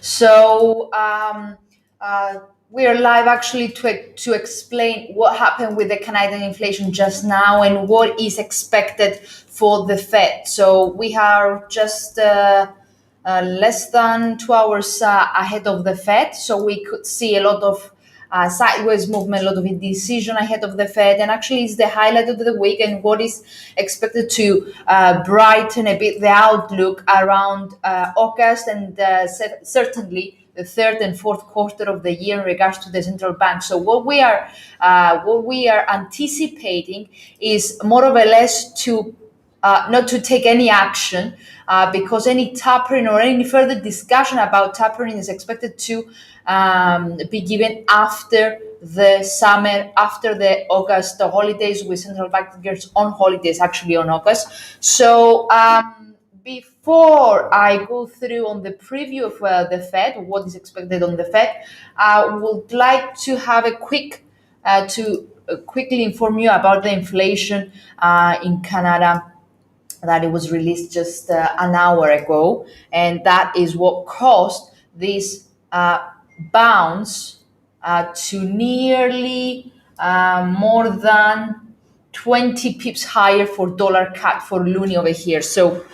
So we are live actually to explain what happened with the Canadian inflation just now and what is expected for the Fed. So we are just less than 2 hours ahead of the Fed. So we could see a lot of sideways movement, a lot of indecision ahead of the Fed, and actually it's the highlight of the week and what is expected to brighten a bit the outlook around August and certainly the third and fourth quarter of the year in regards to the central bank. So what we are anticipating is more or less to not to take any action because any tapering or any further discussion about tapering is expected to be given after the summer, after the August holidays, with central bankers on holidays actually on August. So before I go through on the preview of the Fed, what is expected on the Fed, I would like to have a to quickly inform you about the inflation in Canada that it was released just an hour ago, and that is what caused this bounce to nearly more than 20 pips higher for dollar cut for loonie over here. So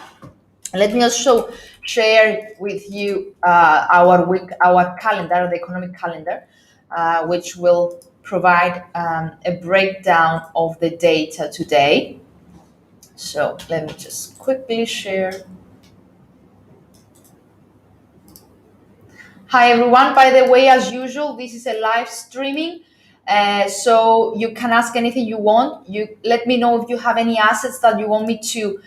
let me also share with you our calendar, the economic calendar, which will provide a breakdown of the data today. So let me just quickly share. Hi everyone, by the way, as usual, this is a live streaming. So you can ask anything you want. You let me know if you have any assets that you want me to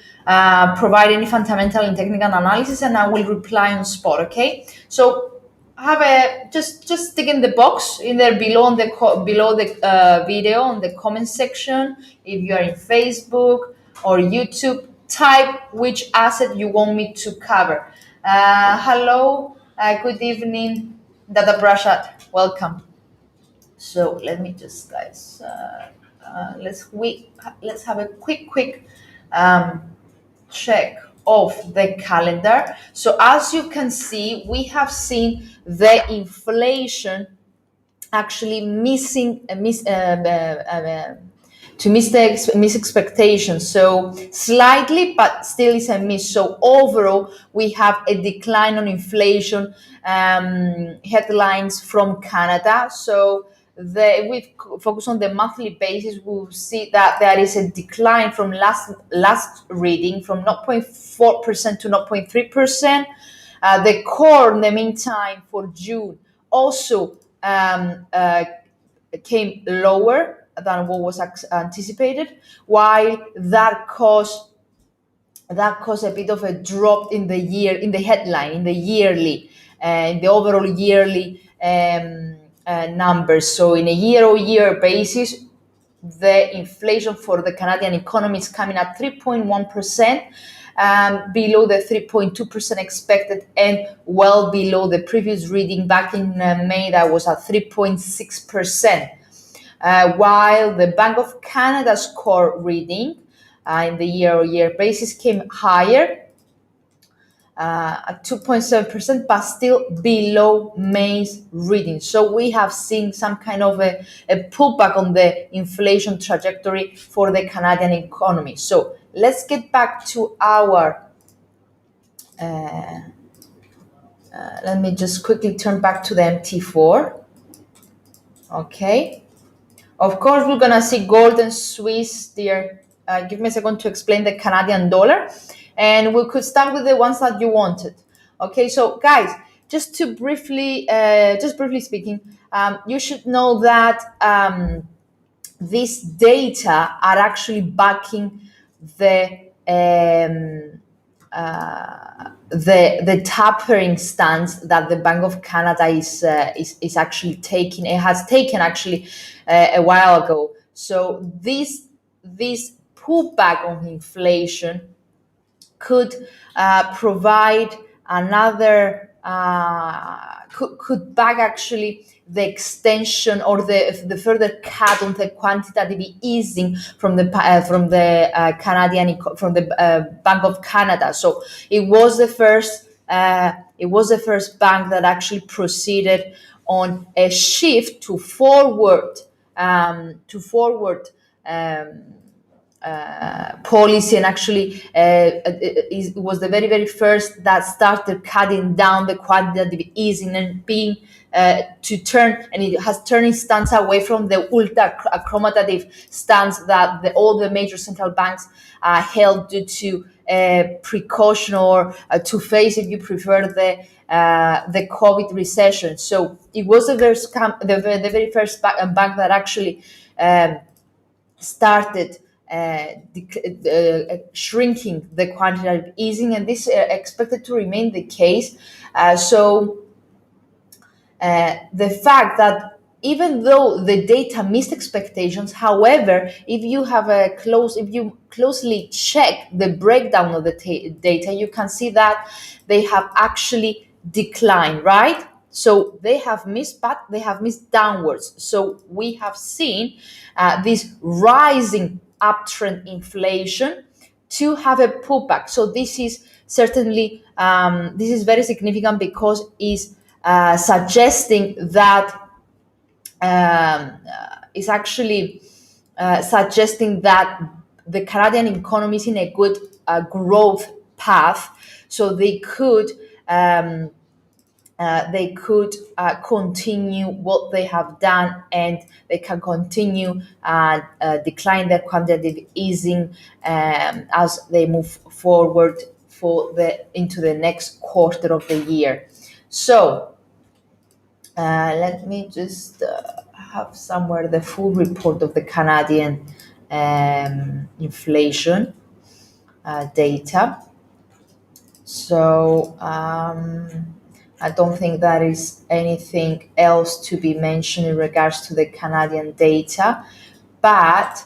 provide any fundamental and technical analysis, and I will reply on spot. Okay. So have a just stick in the box in there below on the below the video on the comment section. If you are in Facebook or YouTube, type which asset you want me to cover. Hello. Good evening, Dada Prashad. Welcome. So let me just, guys, let's have a quick check of the calendar. So as you can see, we have seen the inflation actually to miss expectations. So slightly, but still is a miss. So overall, we have a decline on inflation headlines from Canada. So if we focus on the monthly basis, we'll see that there is a decline from last reading from 0.4% to 0.3%. The core, in the meantime, for June also came lower than what was anticipated, while that caused a bit of a drop in the headline, in the yearly, in the overall yearly numbers. So in a year-over-year basis, the inflation for the Canadian economy is coming at 3.1%. Below the 3.2% expected and well below the previous reading back in May that was at 3.6%. While the Bank of Canada's core reading in the year-over-year basis came higher at 2.7%, but still below May's reading. So we have seen some kind of a pullback on the inflation trajectory for the Canadian economy. So let's get back to our, let me just quickly turn back to the MT4. Okay. Of course, we're going to see gold and Swiss there. Give me a second to explain the Canadian dollar. And we could start with the ones that you wanted. Okay, so guys, just briefly speaking, you should know that these data are actually backing the tapering stance that the Bank of Canada is actually taking. It has taken actually a while ago. So this pullback on inflation could provide another could back actually the extension or the further cut on the quantitative easing from the Canadian from the Bank of Canada. So it was the first it was the first bank that actually proceeded on a shift to forward um, policy, and actually it was the very first that started cutting down the quantitative easing and being to turn, and it has turned its stance away from the ultra accommodative stance that all the major central banks held due to precaution or to face, if you prefer, the COVID recession. So it was the very first bank that actually started shrinking the quantitative easing, and this expected to remain the case. The fact that even though the data missed expectations, however, if you closely check the breakdown of the data, you can see that they have actually declined, right? So they have missed, but they have missed downwards. So we have seen this rising uptrend inflation to have a pullback. So this is certainly this is very significant because it's suggesting that is actually suggesting that the Canadian economy is in a good growth path, so they could continue what they have done, and they can continue decline their quantitative easing as they move forward into the next quarter of the year. So let me just have somewhere the full report of the Canadian inflation data. So I don't think there is anything else to be mentioned in regards to the Canadian data, but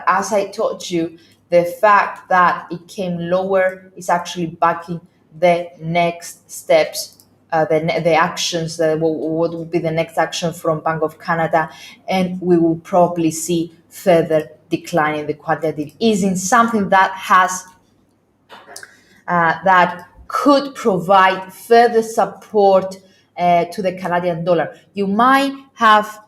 as I told you, the fact that it came lower is actually backing the next steps, the actions, what will be the next action from Bank of Canada, and we will probably see further decline in the quantitative easing, something that that could provide further support to the Canadian dollar. You might have,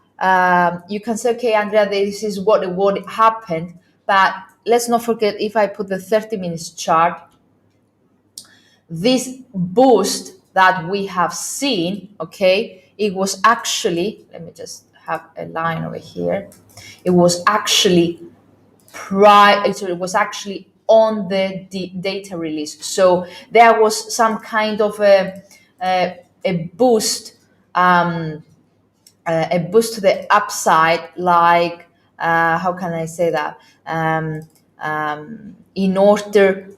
you can say, okay, Andria, this is what happened, but let's not forget, if I put the 30 minutes chart, this boost that we have seen, okay, it was actually, let me just have a line over here, it was actually it was actually on the data release. So there was some kind of a boost, a boost to the upside, like how can I say that? In order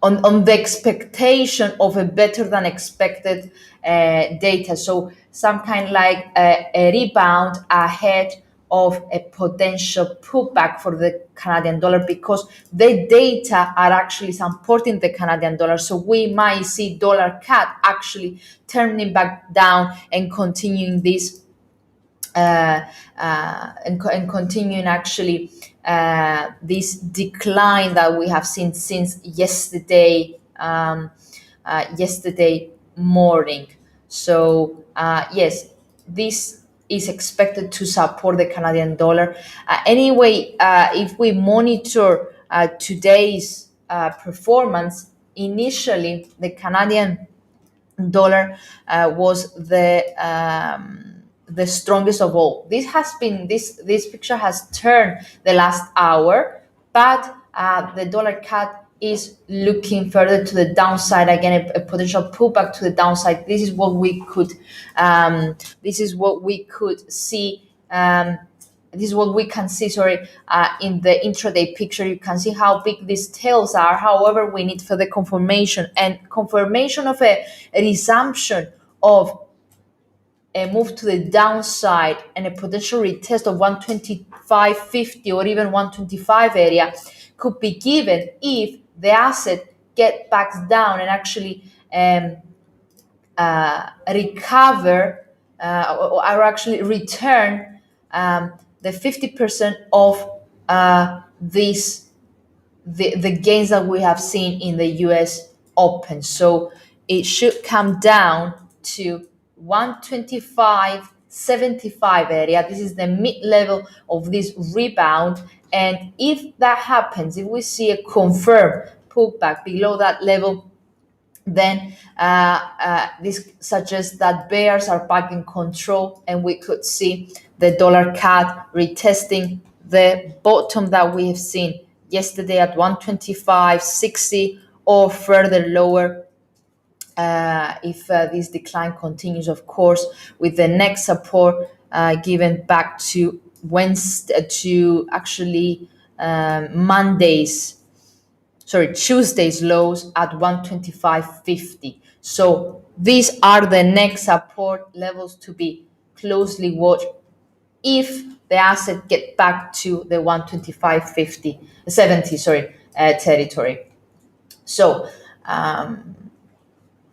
on the expectation of a better than expected data. So some kind like a rebound ahead of a potential pullback for the Canadian dollar, because the data are actually supporting the Canadian dollar. So we might see dollar CAD actually turning back down and continuing this and continuing actually this decline that we have seen since yesterday morning. So yes, this is expected to support the Canadian dollar. Anyway, if we monitor today's performance, initially the Canadian dollar was the strongest of all. This picture has turned the last hour, but the dollar CAD is looking further to the downside again, a potential pullback to the downside. This is what we could see. This is what we can see, in the intraday picture. You can see how big these tails are. However, we need further confirmation of a resumption of a move to the downside and a potential retest of 125.50 or even 125 area could be given if the asset get back down and actually recover or actually return the 50% of this the gains that we have seen in the US Open. So it should come down to 125.75 area. This is the mid level of this rebound. And if that happens, if we see a confirmed pullback below that level, then this suggests that bears are back in control, and we could see the dollar CAD retesting the bottom that we have seen yesterday at 125.60 or further lower if this decline continues, of course, with the next support given back to Wednesday to actually Tuesday's lows at 125.50. So these are the next support levels to be closely watched if the asset get back to the 125.50, 70, territory. So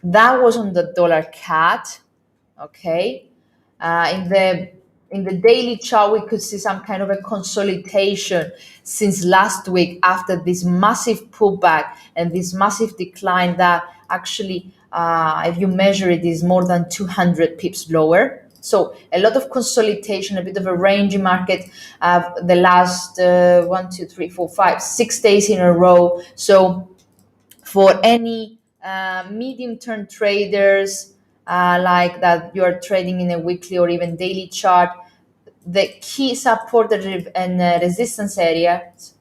that was on the dollar CAD. Okay. In the daily chart, we could see some kind of a consolidation since last week after this massive pullback and this massive decline that actually, if you measure it, is more than 200 pips lower. So a lot of consolidation, a bit of a rangy market the last 6 days in a row. So for any medium-term traders like that, you are trading in a weekly or even daily chart, the key support and resistance areas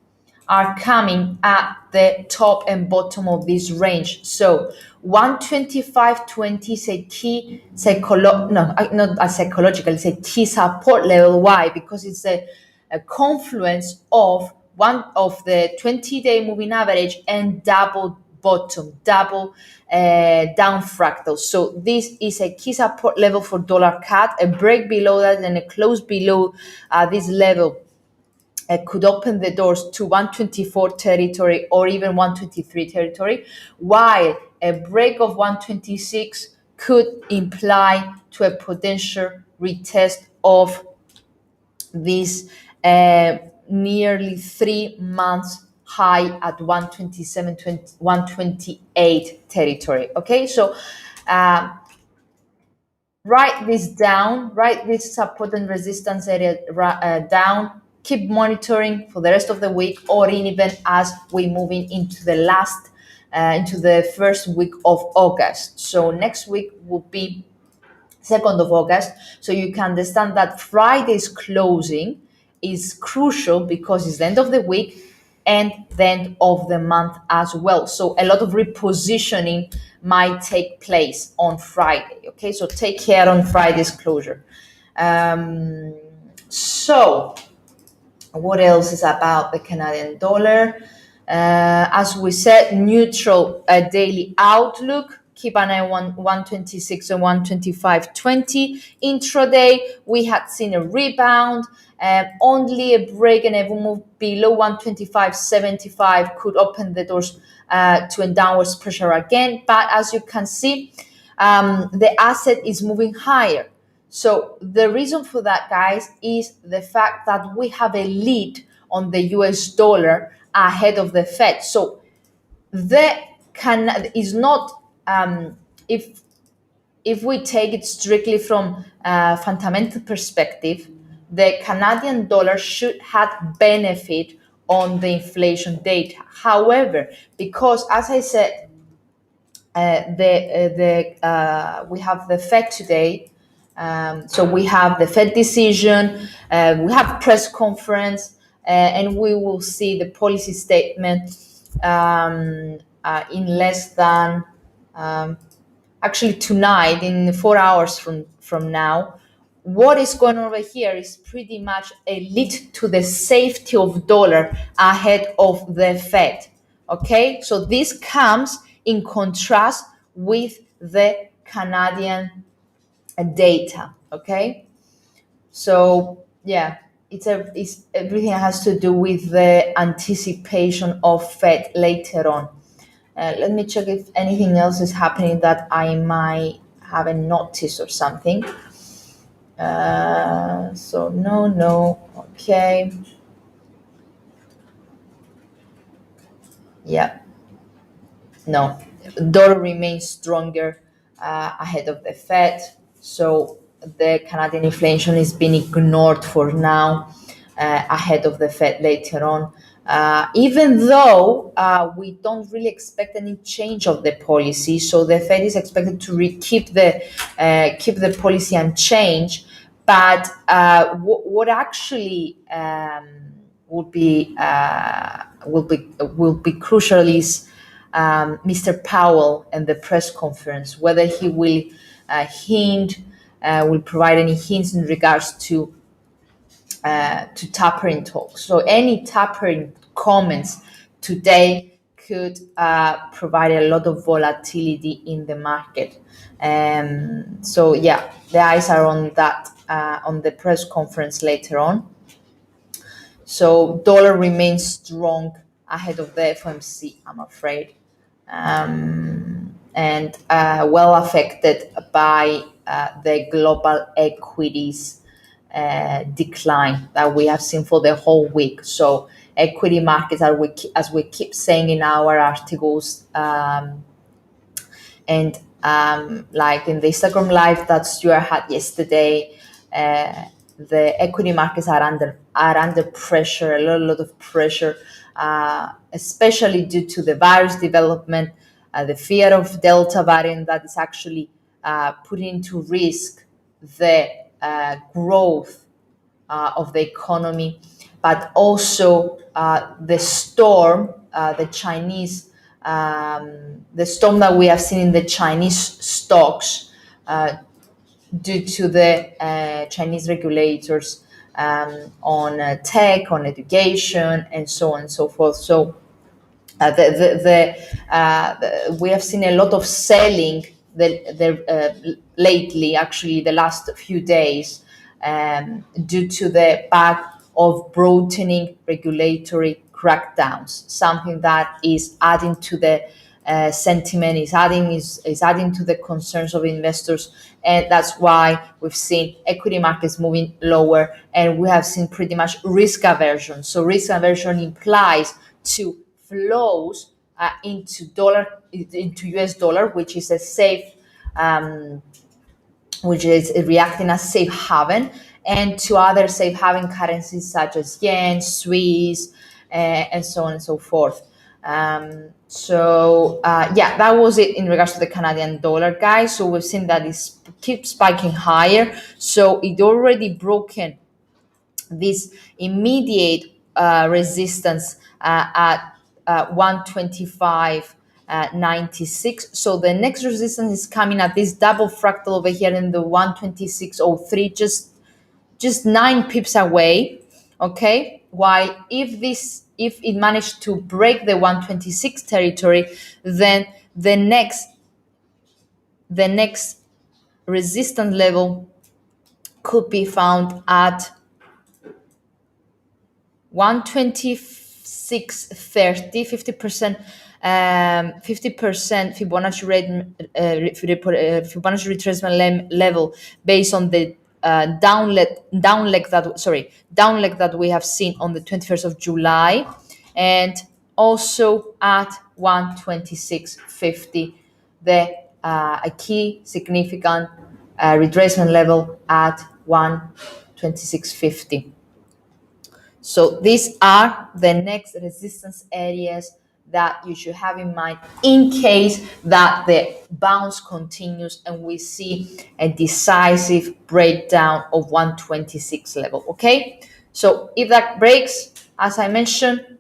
are coming at the top and bottom of this range. So 125.20 is a key not a psychological, it's a key support level. Why? Because it's a confluence of one of the 20-day moving average and double bottom, double down fractal. So this is a key support level for dollar CAD. A break below that and a close below this level could open the doors to 124 territory or even 123 territory, while a break of 126 could imply to a potential retest of this nearly 3 months high at 128 territory. Okay, so write this down, write this support and resistance area down, keep monitoring for the rest of the week or even as we moving into the first week of August. So next week will be 2nd of August. So you can understand that Friday's closing is crucial because it's the end of the week and the end of the month as well. So a lot of repositioning might take place on Friday. Okay, so take care on Friday's closure. So what else is about the Canadian dollar? As we said, neutral daily outlook. Keep an eye on 126 and 125.20. Intraday, we had seen a rebound. Only a break and a move below 125.75 could open the doors to a downwards pressure again. But as you can see, the asset is moving higher. So the reason for that, guys, is the fact that we have a lead on the US dollar ahead of the Fed. So is not if we take it strictly from a fundamental perspective, the Canadian dollar should have benefit on the inflation data. However, because as I said, we have the Fed today. So we have the Fed decision, we have press conference, and we will see the policy statement in less than, actually tonight, in 4 hours from now. What is going on over here is pretty much a lead to the safety of dollar ahead of the Fed. Okay, so this comes in contrast with the Canadian data. Okay, so yeah, it's everything has to do with the anticipation of Fed later on. Let me check if anything else is happening that I might haven't noticed or something. So no, okay. Yeah, no, dollar remains stronger ahead of the Fed. So the Canadian inflation is being ignored for now ahead of the Fed later on. Even though we don't really expect any change of the policy, so the Fed is expected to keep the policy unchanged. But what actually will be crucial is Mr. Powell and the press conference, whether he will will provide any hints in regards to tapering talks. So any tapering comments today could provide a lot of volatility in the market. So yeah, the eyes are on that on the press conference later on. So dollar remains strong ahead of the FOMC, I'm afraid, and well affected by the global equities decline that we have seen for the whole week. So equity markets, as we keep saying in our articles, and like in the Instagram live that Stuart had yesterday, the equity markets are under pressure, a lot of pressure, especially due to the virus development, the fear of Delta variant that is actually putting into risk the growth of the economy, but also the storm that we have seen in the Chinese stocks due to the Chinese regulators on tech, on education, and so on and so forth. So we have seen a lot of selling lately, actually the last few days, due to the back of broadening regulatory crackdowns, something that is adding to the sentiment, is adding to the concerns of investors, and that's why we've seen equity markets moving lower, and we have seen pretty much risk aversion. So risk aversion implies to flows into US dollar, which is a safe, which is reacting as safe haven, and to other safe haven currencies such as yen, Swiss, and so on and so forth. Yeah, that was it in regards to the Canadian dollar, guys. So we've seen that it keeps spiking higher. So it already broken this immediate resistance at 125.96. So the next resistance is coming at this double fractal over here in the 126.03, just 9 pips away. Okay, while if it managed to break the 126 territory, then the next resistance level could be found at 126.30, 50%, 50% Fibonacci rate, Fibonacci retracement level based on the down leg that we have seen on the 21st of July, and also at 126.50, the a key significant retracement level at 126.50. So these are the next resistance areas that you should have in mind in case that the bounce continues and we see a decisive breakdown of 126 level. Okay, so if that breaks, as I mentioned,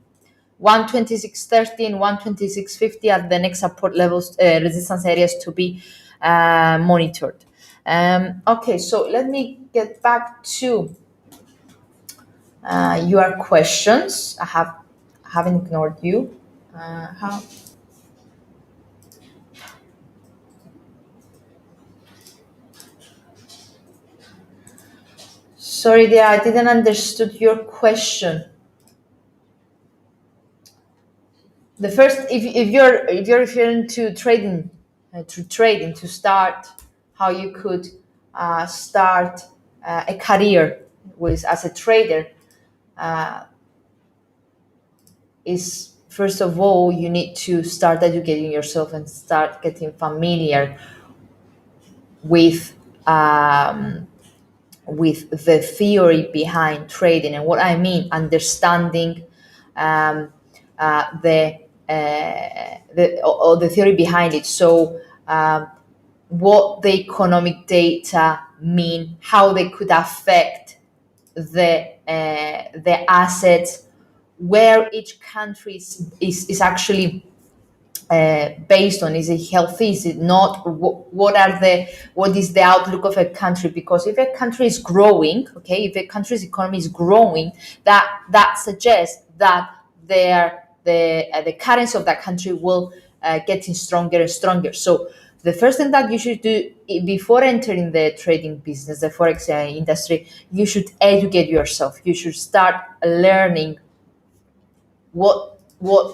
126.30 and 126.50 are the next support levels, resistance areas to be monitored. Okay, so let me get back to your questions. I haven't ignored you. How? Sorry, there, I didn't understood your question. The first, if you're referring to trading, to start, how you could start a career with as a trader, is first of all, you need to start educating yourself and start getting familiar with with the theory behind trading. And what I mean, understanding um, the theory behind it. So what the economic data mean, how they could affect the assets, where each country is actually based on. Is it healthy, is it not? What is the outlook of a country? Because if a country is growing, okay, if a country's economy is growing, that suggests that the currency of that country will getting stronger and stronger. So the first thing that you should do before entering the trading business, the forex industry, you should educate yourself. You should start learning what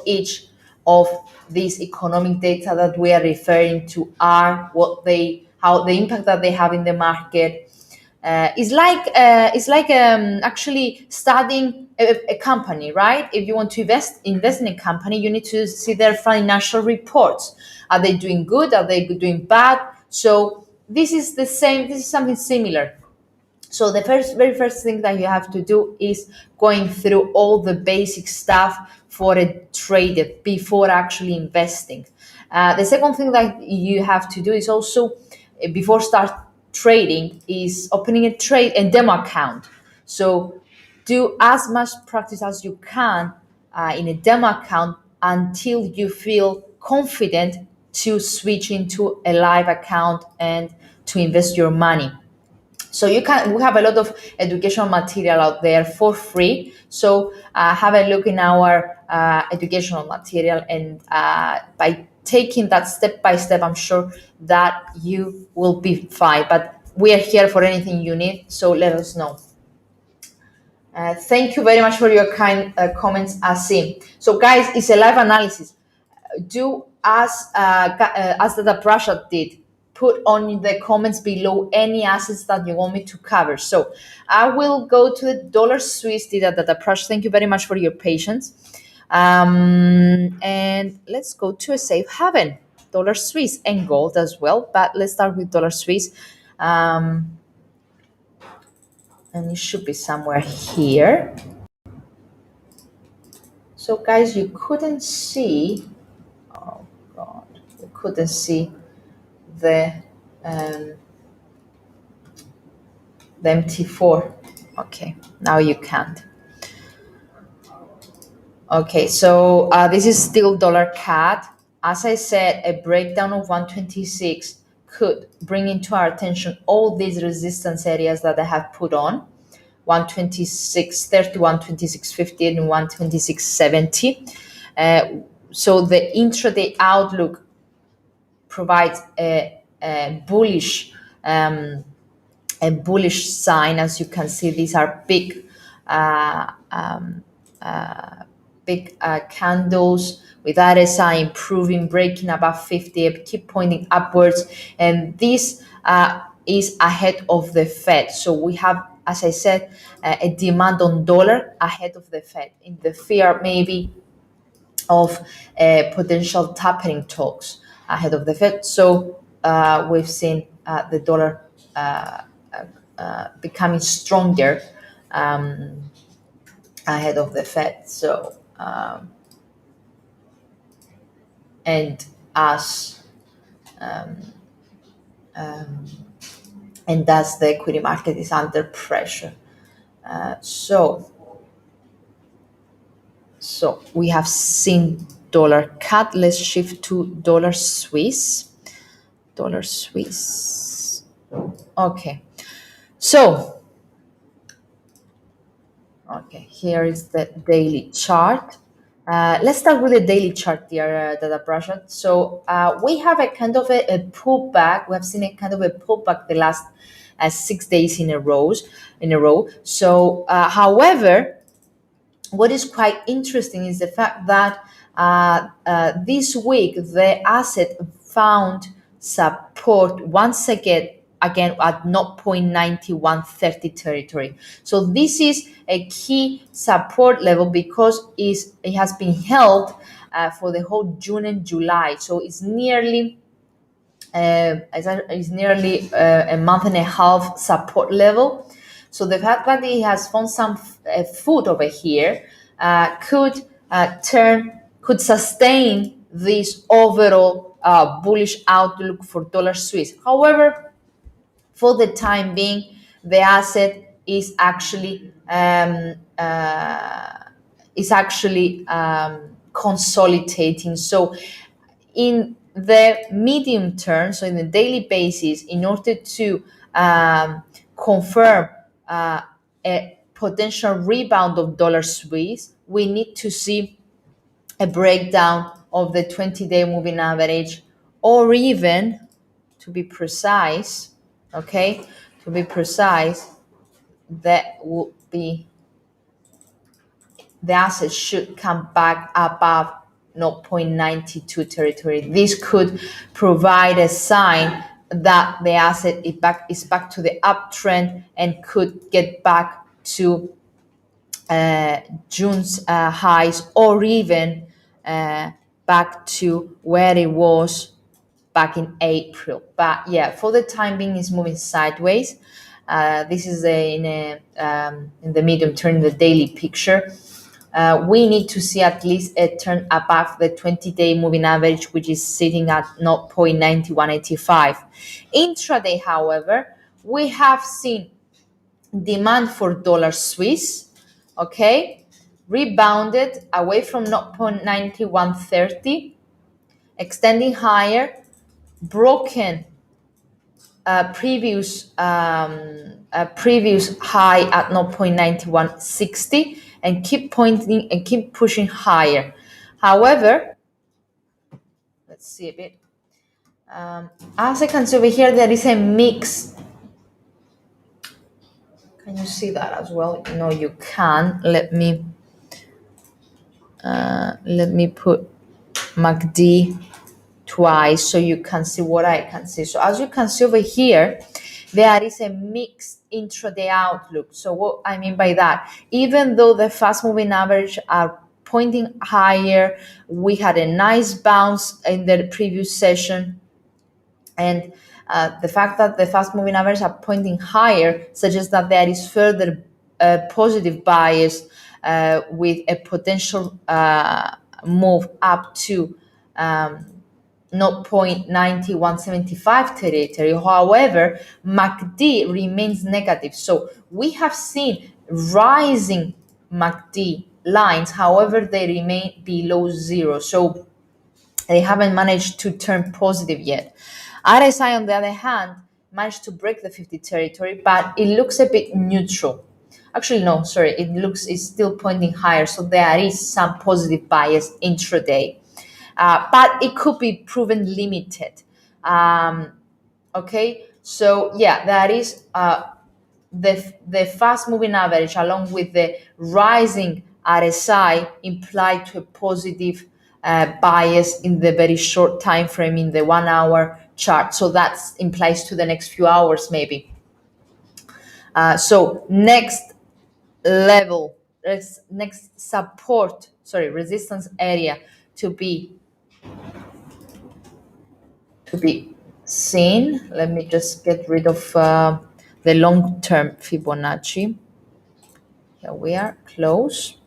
each of these economic data that we are referring to are, what they, how the impact that they have in the market. It's like actually studying a company, right? If you want to invest in a company, you need to see their financial reports. Are they doing good? Are they doing bad? So this is the same. This is something similar. So the very first thing that you have to do is going through all the basic stuff for a trader before actually investing. The second thing that you have to do is also before start trading is opening a demo account. So do as much practice as you can in a demo account until you feel confident to switch into a live account and to invest your money. So we have a lot of educational material out there for free. So have a look in our educational material, and by taking that step by step, I'm sure that you will be fine. But we are here for anything you need, so let us know. Thank you very much for your kind comments, Asim. So guys, it's a live analysis. Do as the Prashad did. Put on the comments below any assets that you want me to cover. So I will go to the dollar Swiss data Prashad. Thank you very much for your patience. And let's go to a safe haven, dollar Swiss and gold as well. But let's start with dollar Swiss. And it should be somewhere here. So guys, you couldn't see. Oh God, you couldn't see the um, the MT4. Okay, now you can't. Okay, so this is still dollar CAD. As I said, a breakdown of 126 could bring into our attention all these resistance areas that I have put on. 126.30, 126.50, and 126.70. So the intraday outlook provides a bullish sign. As you can see, these are big candles with RSI improving, breaking above 50, keep pointing upwards, and this is ahead of the Fed. So we have, as I said, a demand on dollar ahead of the Fed, in the fear maybe of potential tapering talks ahead of the Fed. So we've seen the dollar becoming stronger ahead of the Fed. So and as the equity market is under pressure. So we have seen dollar cut. Let's shift to dollar Swiss. Dollar Swiss. Okay. So, okay, here is the daily chart. Let's start with the daily chart here, Dada Prashad. So we have a kind of a pullback. We have seen a kind of a pullback the last 6 days in a row. So, however, what is quite interesting is the fact that this week the asset found support once again again at 0.9130 territory. So this is a key support level because it has been held for the whole June and July. So it's nearly a month and a half support level. So the fact that it has found some foot over here could sustain this overall bullish outlook for dollar Swiss. However, for the time being, the asset is actually consolidating. So in the medium term, so in the daily basis, in order to confirm a potential rebound of dollar Swiss, we need to see a breakdown of the 20-day moving average, or even, to be precise, okay, to be precise, that would be the asset should come back above 0.92 territory. This could provide a sign that the asset is back to the uptrend and could get back to June's highs, or even back to where it was back in April. But yeah, for the time being, it's moving sideways. This is in the medium term, the daily picture. We need to see at least a turn above the 20-day moving average, which is sitting at 0.9185. Intraday, however, we have seen demand for dollar Swiss, okay, rebounded away from 0.9130, extending higher, broken previous high at 0.9160, and keep pointing and keep pushing higher. However, let's see a bit. As I can see over here, there is a mix. Can you see that as well? No, you can. Let me put MACD twice so you can see what I can see. So as you can see over here, there is a mixed intraday outlook. So what I mean by that, even though the fast moving average are pointing higher, we had a nice bounce in the previous session, and the fact that the fast moving averages are pointing higher suggests that there is further positive bias with a potential move up to 0.9175 territory. However, MACD remains negative. So we have seen rising MACD lines, however, they remain below zero. So they haven't managed to turn positive yet. RSI, on the other hand, managed to break the 50 territory, but it looks a bit neutral. Actually, no, sorry, it's still pointing higher. So there is some positive bias intraday. But it could be proven limited. Okay, so yeah, that is the fast moving average along with the rising RSI implied to a positive bias in the very short time frame in the 1 hour chart. So that implies to the next few hours maybe. So next level, next resistance area to be seen. Let me just get rid of the long-term Fibonacci. Here we are, close.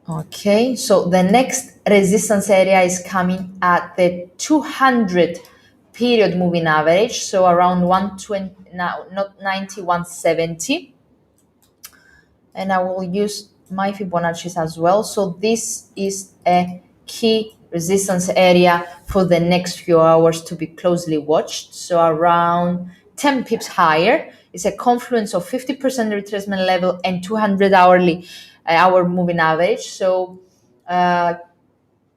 Okay, so the next resistance area is coming at the 200 period moving average, so around 120, now not 90, 170. And I will use my Fibonacci's as well. So this is a key resistance area for the next few hours to be closely watched. So around 10 pips higher is a confluence of 50% retracement level and 200 hour moving average. So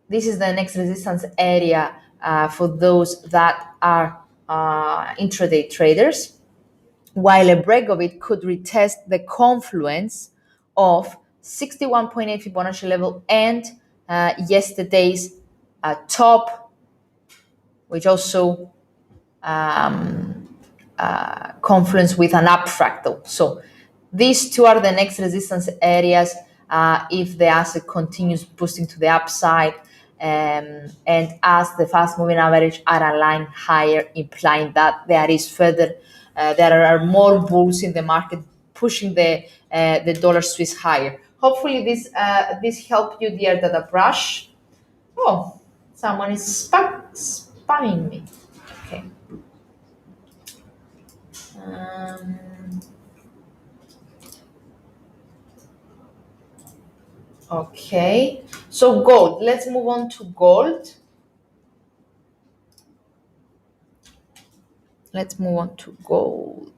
this is the next resistance area for those that are intraday traders, while a break of it could retest the confluence of 61.8 Fibonacci level and yesterday's top, which also confluence with an up fractal. So these two are the next resistance areas if the asset continues boosting to the upside, and as the fast moving average are aligned higher, implying that there are more bulls in the market pushing the dollar Swiss higher. Hopefully this helped you, dear Data Brush. Oh, someone is spamming me. Okay. Um, okay. So gold. Let's move on to gold. Let's move on to gold.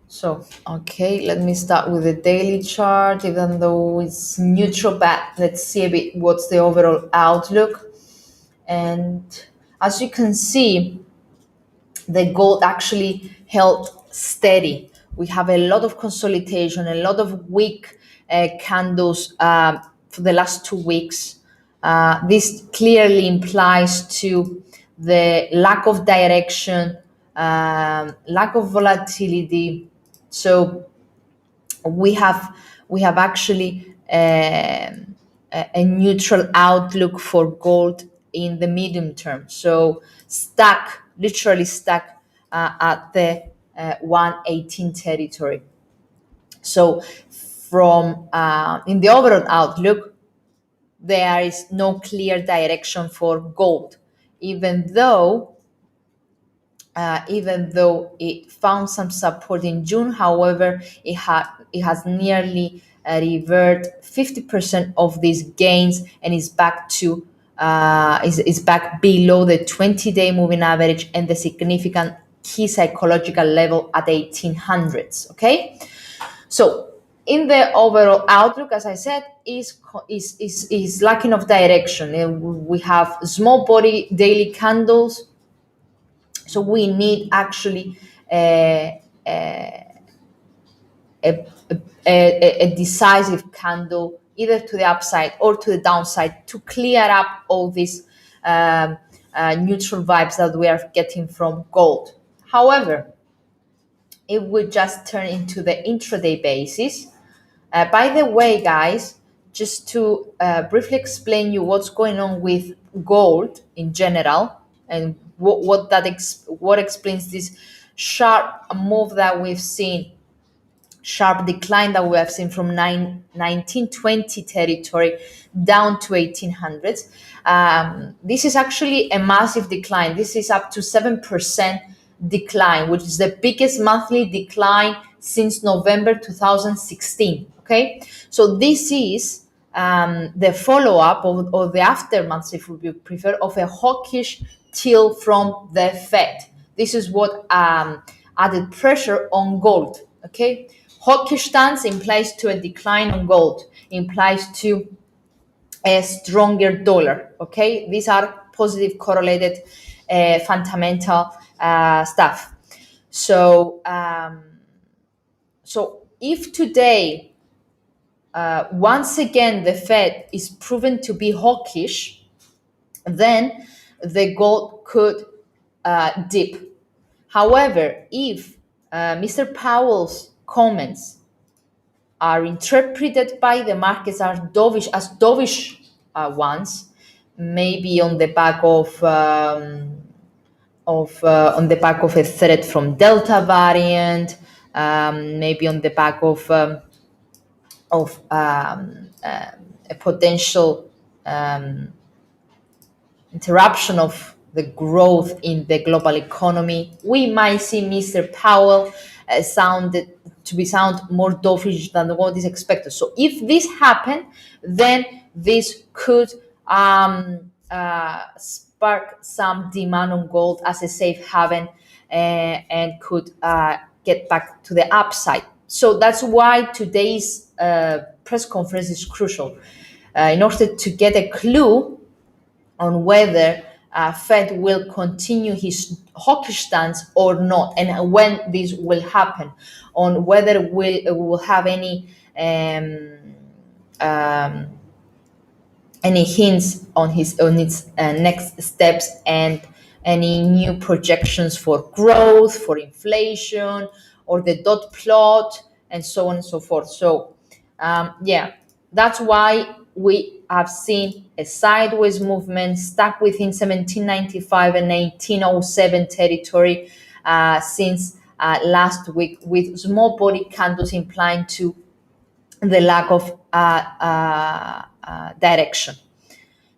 So, okay, let me start with the daily chart, even though it's neutral, but let's see a bit what's the overall outlook. And as you can see, the gold actually held steady. We have a lot of consolidation, a lot of weak candles for the last 2 weeks. This clearly implies to the lack of direction, lack of volatility. So we have actually a neutral outlook for gold in the medium term. So literally stuck at the 118 territory. So from in the overall outlook, there is no clear direction for gold, even though it found some support in June. However, it has nearly reverted 50% of these gains and is back to is back below the 20-day moving average and the significant key psychological level at 1800s. Okay, so in the overall outlook, as I said, is lacking of direction. We have small body daily candles, so we need actually a, a decisive candle, either to the upside or to the downside, to clear up all these neutral vibes that we are getting from gold. However, it would just turn into the intraday basis. By the way, guys, just to briefly explain you what's going on with gold in general, and what explains this sharp move that we've seen, sharp decline that we have seen from 1920 territory down to 1800s. This is actually a massive decline. This is up to 7% decline, which is the biggest monthly decline since November 2016. Okay, so this is the follow-up or the aftermath, if you prefer, of a hawkish till from the Fed. This is what added pressure on gold. Okay, hawkish stance implies to a decline on gold, implies to a stronger dollar. Okay, these are positive correlated fundamental stuff. So if today once again the Fed is proven to be hawkish, then the gold could dip. However, if Mr. Powell's comments are interpreted by the markets as dovish ones, maybe on the back of on the back of a threat from Delta variant, maybe on the back of a potential interruption of the growth in the global economy, we might see Mr. Powell sound more dovish than what is expected. So if this happened, then this could spark some demand on gold as a safe haven, and could get back to the upside. So that's why today's press conference is crucial, in order to get a clue on whether Fed will continue his hawkish stance or not, and when this will happen, on whether we will have um, any hints on its next steps, and any new projections for growth, for inflation, or the dot plot, and so on and so forth. So yeah, that's why we have seen a sideways movement stuck within 1795 and 1807 territory since last week, with small body candles implying to the lack of direction.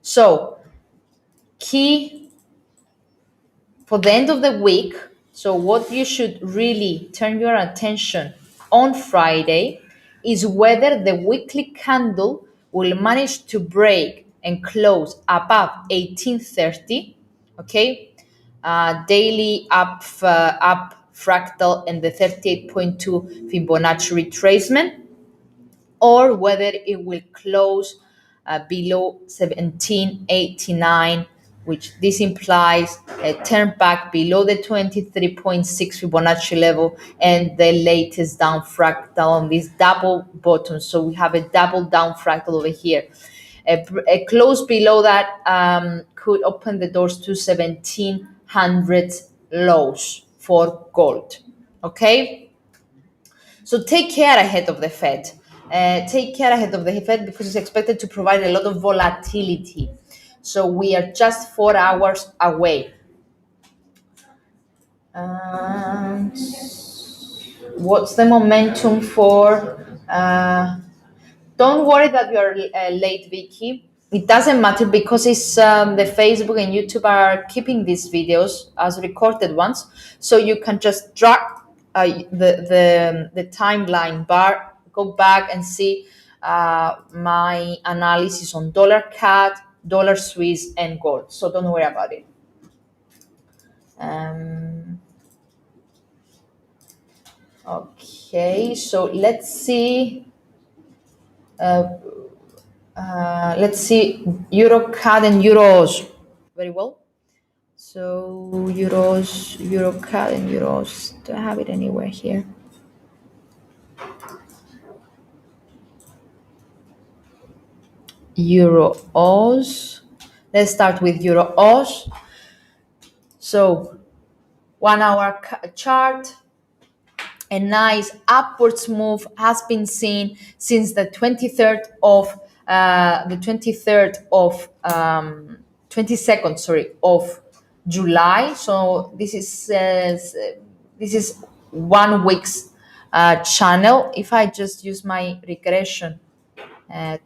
So, key for the end of the week. So, what you should really turn your attention on Friday is whether the weekly candle will manage to break and close above 1830. Okay, daily up fractal and the 38.2 Fibonacci retracement, or whether it will close below 1789, which this implies a turn back below the 23.6 Fibonacci level and the latest down fractal on this double bottom. So we have a double down fractal over here. A close below that could open the doors to 1700 lows for gold. Okay, so take care ahead of the Fed. Take care ahead of the Fed because it's expected to provide a lot of volatility. So we are just 4 hours away. And what's the momentum for? Don't worry that you're late, Vicky. It doesn't matter because it's the Facebook and YouTube are keeping these videos as recorded ones, so you can just drag the timeline bar, go back and see my analysis on dollar CAD, dollar Swiss, and gold. So don't worry about it. Okay, so let's see. Let's see Euro CAD and euros. Very well. So euros, Euro CAD and euros. Do I have it anywhere here? Euro Oz. Let's start with Euro Oz. So 1 hour chart. A nice upwards move has been seen since the 23rd of 22nd, sorry, of July. So this is 1 week's channel. If I just use my regression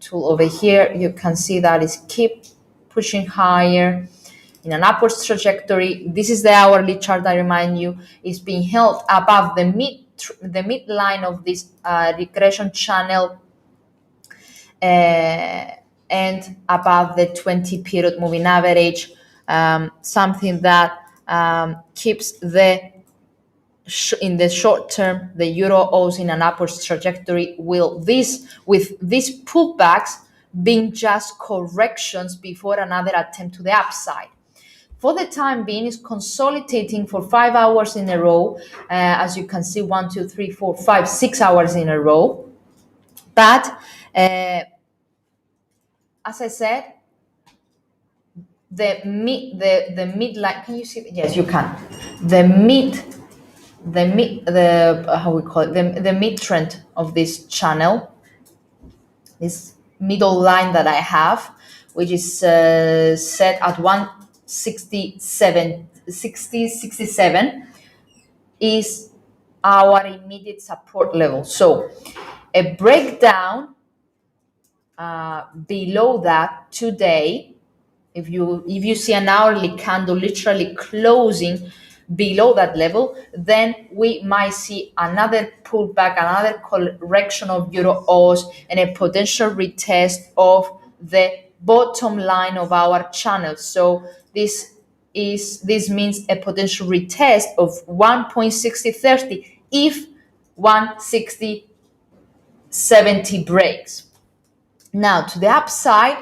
tool over here, you can see that it's keep pushing higher in an upwards trajectory. This is the hourly chart. I remind you, is being held above the midline of this regression channel and above the 20 period moving average, something that keeps in the short term the euro Oz in an upwards trajectory. With these pullbacks being just corrections before another attempt to the upside. For the time being, is consolidating for 5 hours in a row. As you can see, 1, 2, 3, 4, 5, 6 hours in a row. But as I said, the midline. Can you see? Yes, you can. The how we call it, the mid trend of this channel, this middle line that I have, which is set at 167, is our immediate support level. So a breakdown below that today, if you see an hourly candle literally closing below that level, then we might see another pullback, another correction of euro Oz, and a potential retest of the bottom line of our channel. So this means a potential retest of 1.6030 if 160.70 breaks. Now to the upside,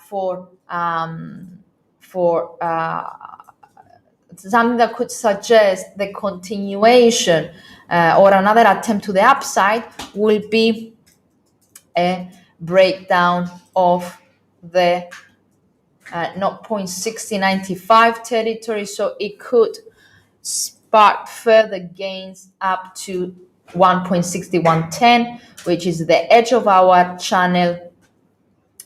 for for something that could suggest the continuation or another attempt to the upside will be a breakdown of the 0.6095 territory. So it could spark further gains up to 1.6110, which is the edge of our channel,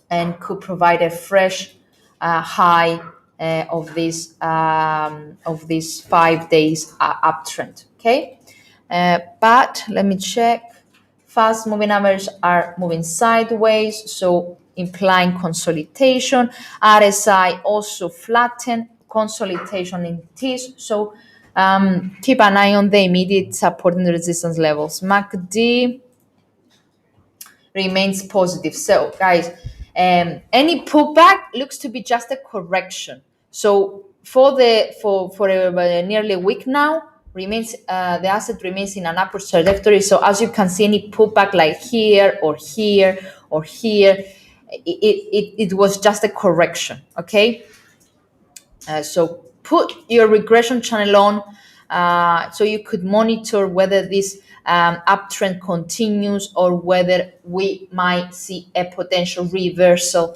and could provide a fresh high of this 5 days uptrend. Okay, but let me check. Fast moving averages are moving sideways, so implying consolidation. RSI also flattened, consolidation in this. So keep an eye on the immediate support and resistance levels. MACD remains positive. So, guys, any pullback looks to be just a correction. So, for nearly a week now, remains the asset remains in an upward trajectory. So, as you can see, any pullback like here or here or here, it was just a correction. Okay. So put your regression channel on so you could monitor whether this uptrend continues or whether we might see a potential reversal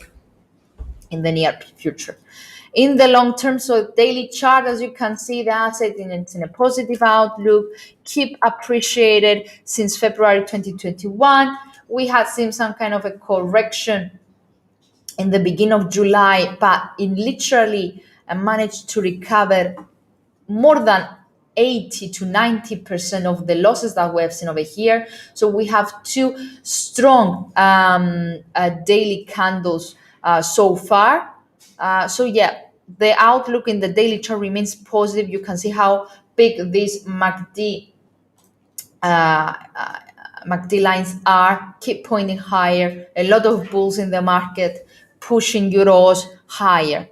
in the near future. In the long term, so daily chart, as you can see, the asset it's in a positive outlook, keep appreciated since February 2021. We had seen some kind of a correction in the beginning of July, but it literally managed to recover more than 80 to 90% of the losses that we have seen over here. So we have two strong daily candles so far. So yeah, the outlook in the daily chart remains positive. You can see how big these MACD lines are, keep pointing higher. A lot of bulls in the market pushing euros higher.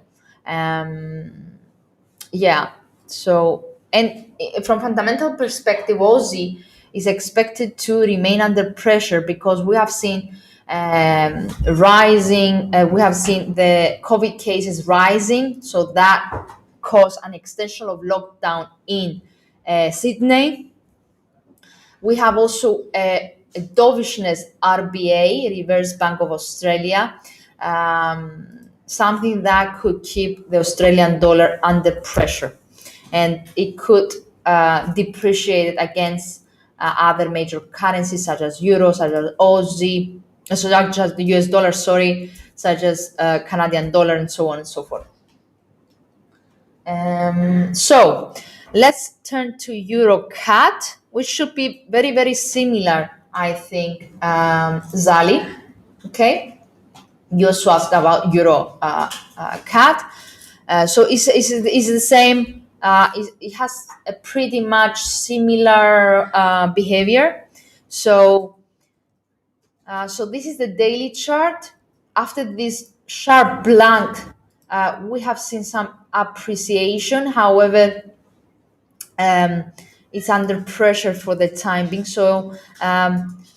Yeah, so, and from fundamental perspective, Aussie is expected to remain under pressure because we have seen rising, we have seen the COVID cases rising, so that caused an extension of lockdown in Sydney. We have also a dovishness RBA, Reverse Bank of Australia, something that could keep the Australian dollar under pressure, and it could depreciate against other major currencies such as euro, such as Aussie, such as the US dollar, such as Canadian dollar, and so on and so forth. So let's turn to EuroCAD, which should be very, very similar, I think, Zali. Okay, you also asked about EuroCAD. So it's the same. It has a pretty much similar behavior. So this is the daily chart. After this sharp blank, we have seen some appreciation. However, it's under pressure for the time being. So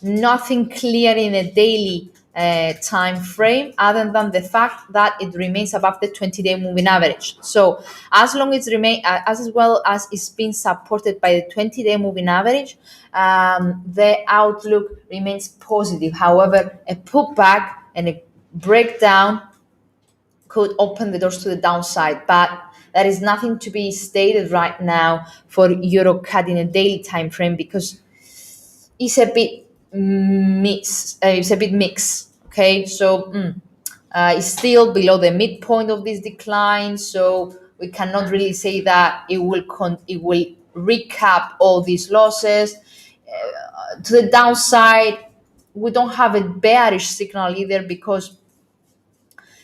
nothing clear in a daily time frame other than the fact that it remains above the 20-day moving average. So as long as as well as it's been supported by the 20-day moving average, the outlook remains positive. However, a pullback and a breakdown could open the doors to the downside, but there is nothing to be stated right now for EuroCAD in a daily time frame because it's a bit mixed. Okay, so it's still below the midpoint of this decline, so we cannot really say that it will recap all these losses. To the downside, we don't have a bearish signal either because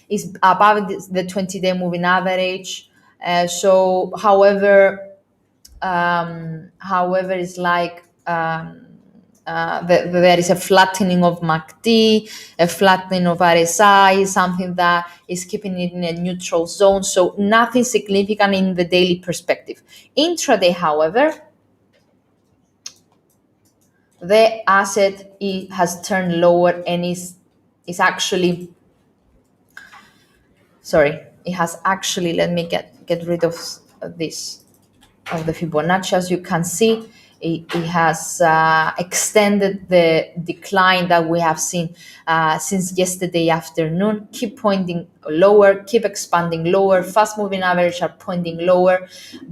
is above the 20-day moving average. So, however, it's like there is a flattening of MACD, a flattening of RSI, something that is keeping it in a neutral zone. So nothing significant in the daily perspective. Intraday, however, the asset has turned lower and is actually it has actually, let me get rid of this, of the Fibonacci. As you can see, it has extended the decline that we have seen since yesterday afternoon. Keep pointing lower, keep expanding lower. Fast moving average are pointing lower.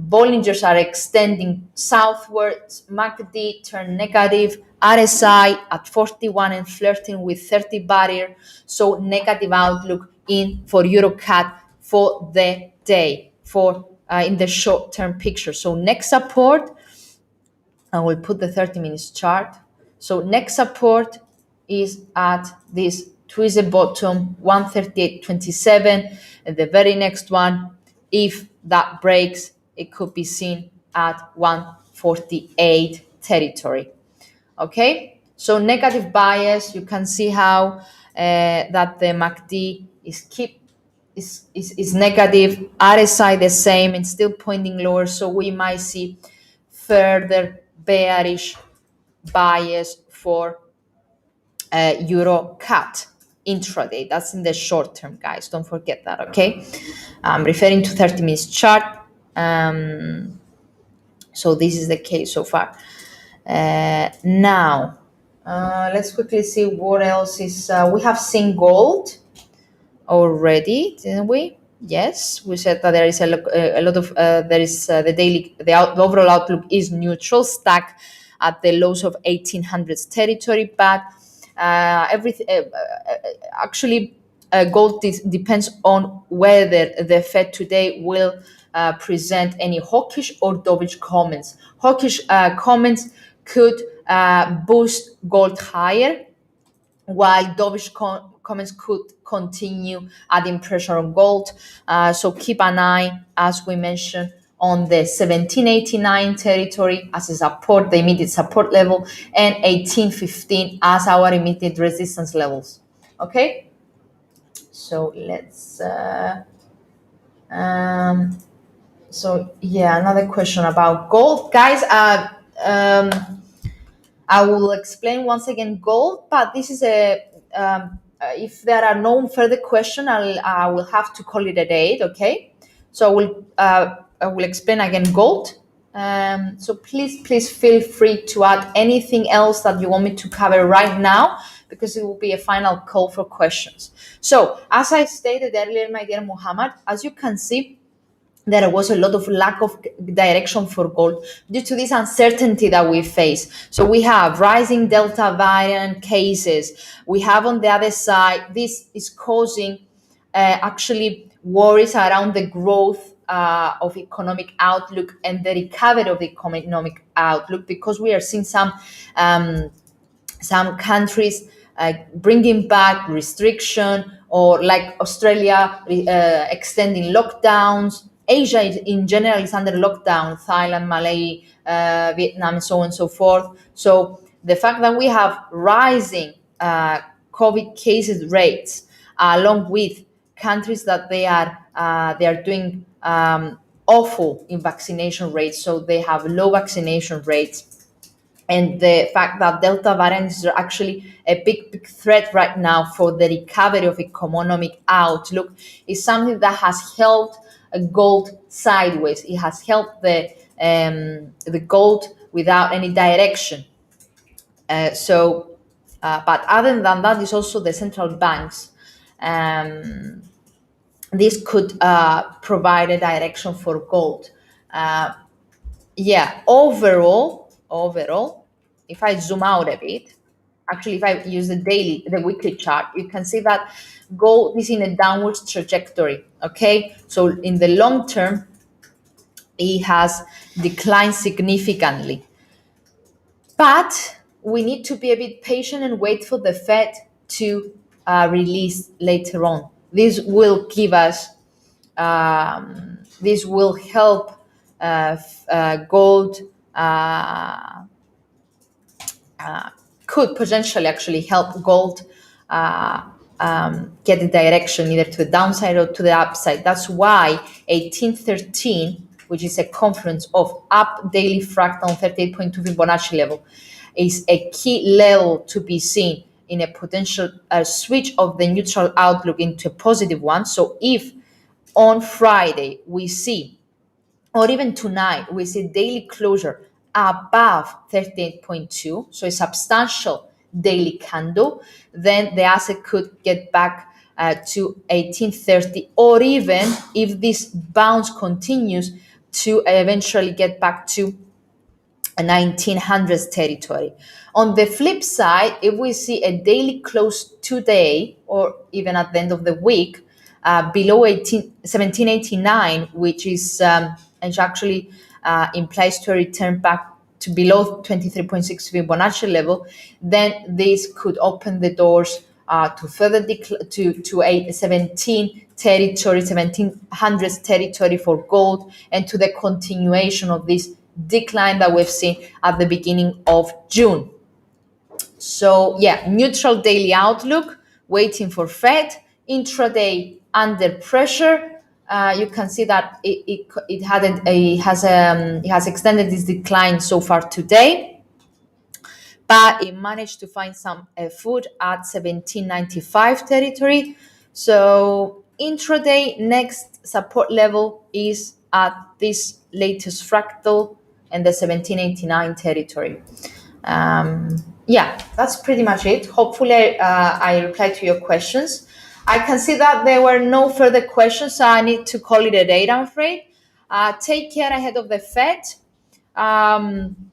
Bollingers are extending southwards. MACD turned negative. RSI at 41 and flirting with 30 barrier. So negative outlook in for EuroCAD for the day, for in the short-term picture. So next support, I will put the 30 minutes chart. So next support is at this twisted bottom 138.27, and the very next one, if that breaks, it could be seen at 148 territory. Okay, so negative bias, you can see how that the MACD is negative, RSI the same and still pointing lower, so we might see further bearish bias for Euro cat intraday. That's in the short term, guys, don't forget that. Okay, I'm referring to 30 minutes chart. So this is the case so far. Now let's quickly see what else is we have seen gold already, didn't we? Yes, we said that there is a lot of there is the overall outlook is neutral, stuck at the lows of 1800s territory, but everything actually gold depends on whether the Fed today will present any hawkish or dovish comments. Hawkish comments could boost gold higher, while dovish comments could continue adding pressure on gold. So keep an eye, as we mentioned, on the 1789 territory as a support, the immediate support level, and 1815 as our immediate resistance levels. Okay, so let's so yeah, another question about gold, guys. I will explain once again gold, but this is a if there are no further questions, I will have to call it a day. Okay, so I will explain again gold. So please feel free to add anything else that you want me to cover right now, because it will be a final call for questions. So as I stated earlier, my dear Muhammad, as you can see, there was a lot of lack of direction for gold due to this uncertainty that we face. So we have rising Delta variant cases. We have on the other side, this is causing actually worries around the growth of economic outlook and the recovery of the economic outlook, because we are seeing some countries bringing back restriction, or like Australia extending lockdowns. Asia in general is under lockdown, Thailand, Malay, Vietnam, and so on and so forth. So the fact that we have rising COVID cases rates, along with countries that they are doing awful in vaccination rates, so they have low vaccination rates, and the fact that Delta variant is actually a big threat right now for the recovery of economic outlook, is something that has held gold sideways. It has held the gold without any direction. But other than that, is also the central banks. This could provide a direction for gold. Yeah, overall, if I zoom out a bit, actually, if I use the weekly chart, you can see that gold is in a downward trajectory. Okay, so in the long term, it has declined significantly. But we need to be a bit patient and wait for the Fed to release later on. This will give us, this will help gold, could potentially actually help gold get the direction either to the downside or to the upside. That's why 1813, which is a confluence of up daily fractal 38.2 Fibonacci level, is a key level to be seen in a potential switch of the neutral outlook into a positive one. So if on Friday, we see, or even tonight, we see daily closure above 38.2, so a substantial daily candle, then the asset could get back to 1830, or even if this bounce continues, to eventually get back to 1900s territory. On the flip side, if we see a daily close today or even at the end of the week below 1789, which actually implies to a return back to below 23.6 Fibonacci level, then this could open the doors to further to a 17 territory, 1700s territory for gold, and to the continuation of this decline that we've seen at the beginning of June. So yeah, neutral daily outlook, waiting for Fed, intraday under pressure. You can see that it has extended this decline so far today, but it managed to find some food at 1795 territory. So intraday next support level is at this latest fractal and the 1789 territory. Yeah, that's pretty much it. Hopefully, I replied to your questions. I can see that there were no further questions, so I need to call it a day, I'm afraid. Take care ahead of the Fed. Um,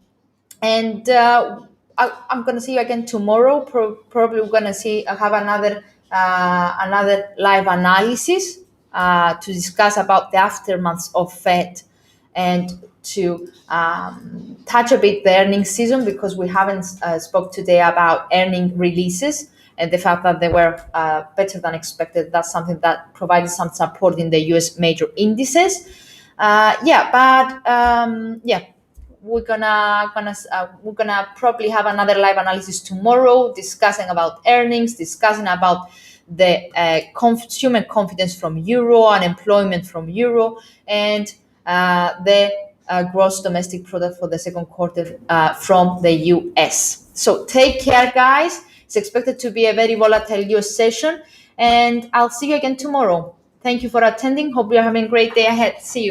and I'm gonna see you again tomorrow. Probably we're gonna have another live analysis to discuss about the aftermaths of Fed and to touch a bit the earnings season, because we haven't spoke today about earning releases and the fact that they were better than expected. That's something that provided some support in the US major indices. We're gonna probably have another live analysis tomorrow, discussing about earnings, discussing about the consumer confidence from euro, unemployment from euro, and the gross domestic product for the second quarter from the US. So take care, guys. It's expected to be a very volatile US session, and I'll see you again tomorrow. Thank you for attending. Hope you're having a great day ahead. See you.